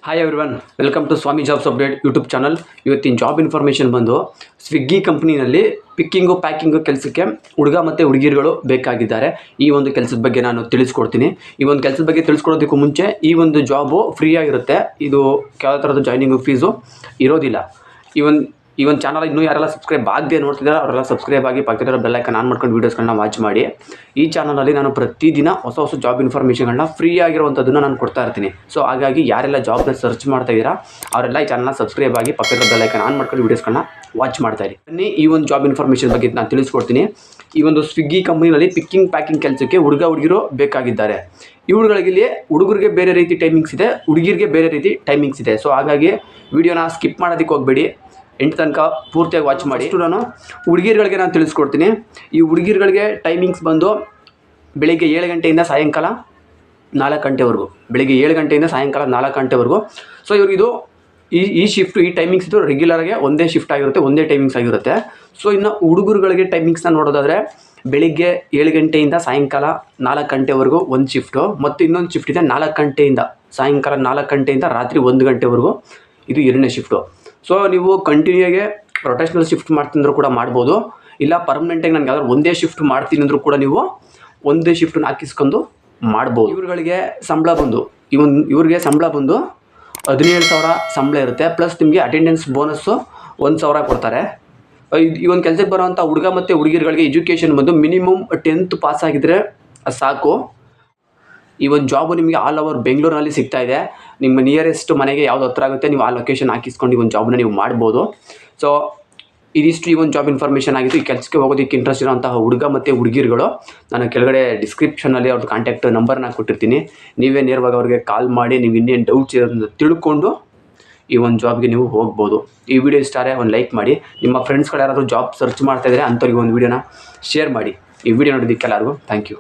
Hi everyone, welcome to Swami jobs update YouTube channel. ಇವತ್ತಿನ job information ಬಂದು Swiggy ಕಂಪ್ನಿನಲ್ಲಿ picking packing ಕೆಲಸಕ್ಕೆ ಹುಡುಗ ಮತ್ತು ಹುಡುಗಿರುಗಳು ಬೇಕಾಗಿದ್ದಾರೆ. ಈ ಒಂದು ಕೆಲಸದ ಬಗ್ಗೆ ನಾನು ತಿಳಿಸ್ಕೊಡ್ತೀನಿ. ಈ ಒಂದು ಕೆಲಸದ ಬಗ್ಗೆ ತಿಳಿಸ್ಕೊಡೋದಕ್ಕೂ ಮುಂಚೆ ಈ ಒಂದು ಜಾಬು ಫ್ರೀ ಆಗಿರುತ್ತೆ. ಇದು ಯಾವುದೇ ಥರದ ಜಾಯ್ನಿಂಗು ಫೀಸು ಇರೋದಿಲ್ಲ. ಈ ಒಂದು ಚಾನಲ್ ಇನ್ನೂ ಯಾರೆಲ್ಲ ಸಬ್ಸ್ಕ್ರೈಬ್ ಆಗದೆ ನೋಡ್ತಿದ್ದಾರೆ ಅವರೆಲ್ಲ ಸಬ್ಸ್ಕ್ರೈಬ್ ಆಗಿ ಪಕ್ಕದಲ್ಲಿರೋ ಬೆಲ್ ಐಕಾನ್ ಆನ್ ಮಾಡ್ಕೊಂಡು ವೀಡಿಯೋಸ್ಗಳನ್ನ ವಾಚ್ ಮಾಡಿ. ಈ ಚಾನಲಲ್ಲಿ ನಾನು ಪ್ರತಿದಿನ ಹೊಸ ಜಾಬ್ ಇನ್ಫಾರ್ಮೇಷನ್ಗಳನ್ನ ಫ್ರೀ ಆಗಿರುವಂಥದ್ದನ್ನು ನಾನು ಕೊಡ್ತಾ ಇರ್ತೀನಿ. ಸೊ ಹಾಗಾಗಿ ಯಾರೆಲ್ಲ ಜಾಬ್ನ ಸರ್ಚ್ ಮಾಡ್ತಾ ಇದ್ದೀರಾ ಅವರೆಲ್ಲ ಈ ಚಾನಲ್ನ ಸಬ್ಸ್ಕ್ರೈಬ್ ಆಗಿ ಪಕ್ಕದ ಬೆಲ್ ಐಕಾನ್ ಆನ್ ಮಾಡ್ಕೊಂಡು ವೀಡಿಯೋಸ್ಗಳನ್ನ ವಾಚ್ ಮಾಡ್ತಾ ಇರಿ. ಬನ್ನಿ ಈ ಒಂದು ಜಾಬ್ ಇನ್ಫಾರ್ಮೇಷನ್ ಬಗ್ಗೆ ನಾನು ತಿಳಿಸ್ಕೊಡ್ತೀನಿ. ಈ ಒಂದು ಸ್ವಿಗ್ಗಿ ಕಂಪ್ನಿನಲ್ಲಿ ಪಿಕ್ಕಿಂಗ್ ಪ್ಯಾಕಿಂಗ್ ಕೆಲಸಕ್ಕೆ ಹುಡುಗಿರು ಬೇಕಾಗಿದ್ದಾರೆ. ಇವುಗಳಿಗೆ ಹುಡುಗರಿಗೆ ಬೇರೆ ರೀತಿ ಟೈಮಿಂಗ್ಸ್ ಇದೆ, ಹುಡುಗಿರಿಗೆ ಬೇರೆ ರೀತಿ ಟೈಮಿಂಗ್ಸ್ ಇದೆ. ಸೊ ಹಾಗಾಗಿ ವಿಡಿಯೋನ ಸ್ಕಿಪ್ ಮಾಡೋದಕ್ಕೆ ಹೋಗಬೇಡಿ, ಎಂಟು ತನಕ ಪೂರ್ತಿಯಾಗಿ ವಾಚ್ ಮಾಡಿ. ನಾನು ಹುಡುಗಿರುಗಳಿಗೆ ನಾನು ತಿಳಿಸ್ಕೊಡ್ತೀನಿ. ಈ ಹುಡುಗಿರುಗಳಿಗೆ ಟೈಮಿಂಗ್ಸ್ ಬಂದು ಬೆಳಿಗ್ಗೆ 7 ಗಂಟೆಯಿಂದ ಸಾಯಂಕಾಲ 4 ಗಂಟೆವರೆಗೂ. ಬೆಳಿಗ್ಗೆ 7 ಗಂಟೆಯಿಂದ ಸಾಯಂಕಾಲ 4 ಗಂಟೆವರೆಗೂ. ಸೊ ಇವ್ರಿಗಿದು ಈ ಶಿಫ್ಟ್, ಈ ಟೈಮಿಂಗ್ಸ್ ಇದು ರೆಗ್ಯುಲರಾಗಿ ಒಂದೇ ಶಿಫ್ಟ್ ಆಗಿರುತ್ತೆ, ಒಂದೇ ಟೈಮಿಂಗ್ಸ್ ಆಗಿರುತ್ತೆ. ಸೊ ಇನ್ನು ಹುಡುಗರುಗಳಿಗೆ ಟೈಮಿಂಗ್ಸ್ನ ನೋಡೋದಾದರೆ ಬೆಳಿಗ್ಗೆ 7 ಗಂಟೆಯಿಂದ ಸಾಯಂಕಾಲ 4 ಗಂಟೆವರೆಗೂ ಒಂದು ಶಿಫ್ಟು, ಮತ್ತು ಇನ್ನೊಂದು ಶಿಫ್ಟ್ ಇದೆ 4 ಗಂಟೆಯಿಂದ ಸಾಯಂಕಾಲ 4 ಗಂಟೆಯಿಂದ ರಾತ್ರಿ 1 ಗಂಟೆವರೆಗೂ. ಇದು 2ನೇ ಶಿಫ್ಟು. ಸೊ ನೀವು ಕಂಟಿನ್ಯೂಗೆ ರೊಟೇಷನಲ್ ಶಿಫ್ಟ್ ಮಾಡ್ತಿದ್ರು ಕೂಡ ಮಾಡ್ಬೋದು, ಇಲ್ಲ ಪರ್ಮನೆಂಟಾಗಿ ನನಗೆ ಯಾವ್ದಾದ್ರು ಒಂದೇ ಶಿಫ್ಟ್ ಮಾಡ್ತೀನಿ ಅಂದರೂ ಕೂಡ ನೀವು ಒಂದೇ ಶಿಫ್ಟನ್ನು ಹಾಕಿಸ್ಕೊಂಡು ಮಾಡ್ಬೋದು. ಇವ್ರುಗಳಿಗೆ ಸಂಬಳ ಬಂದು ಇವ್ರಿಗೆ ಸಂಬಳ ಬಂದು 17,000 ಸಂಬಳ ಇರುತ್ತೆ. ಪ್ಲಸ್ ನಿಮಗೆ ಅಟೆಂಡೆನ್ಸ್ ಬೋನಸ್ಸು 1,000 ಕೊಡ್ತಾರೆ. ಈ ಒಂದು ಕೆಲಸಕ್ಕೆ ಬರೋವಂಥ ಹುಡುಗ ಮತ್ತು ಹುಡುಗಿರುಗಳಿಗೆ ಎಜುಕೇಷನ್ ಬಂದು ಮಿನಿಮಮ್ 10th ಪಾಸ್ ಆಗಿದ್ದರೆ ಸಾಕು. ಈ ಒಂದು ಜಾಬು ನಿಮಗೆ ಆಲ್ ಓವರ್ ಬೆಂಗಳೂರಿನಲ್ಲಿ ಸಿಗ್ತಾ ಇದೆ. ನಿಮ್ಮ ನಿಯರೆಸ್ಟ್ ಮನೆಗೆ ಯಾವ್ದು ಹತ್ರ ಆಗುತ್ತೆ ನೀವು ಆ ಲೊಕೇಶನ್ ಹಾಕಿಸ್ಕೊಂಡು ಈ ಒಂದು ಜಾಬ್ನ ನೀವು ಮಾಡ್ಬೋದು. ಸೊ ಇದಿಷ್ಟು ಈ ಒಂದು ಜಾಬ್ ಇನ್ಫಾರ್ಮೇಷನ್ ಆಗಿತ್ತು. ಈ ಕೆಲಸಕ್ಕೆ ಹೋಗೋದಕ್ಕೆ ಇಂಟ್ರೆಸ್ಟ್ ಇರೋಂತಹ ಹುಡುಗ ಮತ್ತು ಹುಡುಗಿರುಗಳು ನಾನು ಕೆಳಗಡೆ ಡಿಸ್ಕ್ರಿಪ್ಷನಲ್ಲಿ ಅವ್ರದ್ದು ಕಾಂಟ್ಯಾಕ್ಟ್ ನಂಬರ್ನ ಕೊಟ್ಟಿರ್ತೀನಿ. ನೀವೇ ನೇರವಾಗಿ ಅವ್ರಿಗೆ ಕಾಲ್ ಮಾಡಿ ನೀವು ಇನ್ನೇನು ಡೌಟ್ಸ್ ಇರೋದನ್ನ ತಿಳ್ಕೊಂಡು ಈ ಒಂದು ಜಾಬ್ಗೆ ನೀವು ಹೋಗ್ಬೋದು. ಈ ವಿಡಿಯೋ ಇಷ್ಟ ಆದರೆ ಒಂದು ಲೈಕ್ ಮಾಡಿ. ನಿಮ್ಮ ಫ್ರೆಂಡ್ಸ್ಗಳು ಯಾರಾದರೂ ಜಾಬ್ ಸರ್ಚ್ ಮಾಡ್ತಾಯಿದ್ರೆ ಅಂಥವ್ರಿಗೆ ಒಂದು ವಿಡಿಯೋನ ಶೇರ್ ಮಾಡಿ. ಈ ವಿಡಿಯೋ ನೋಡೋದಕ್ಕೆ ಎಲ್ಲರಿಗೂ ಥ್ಯಾಂಕ್ ಯು.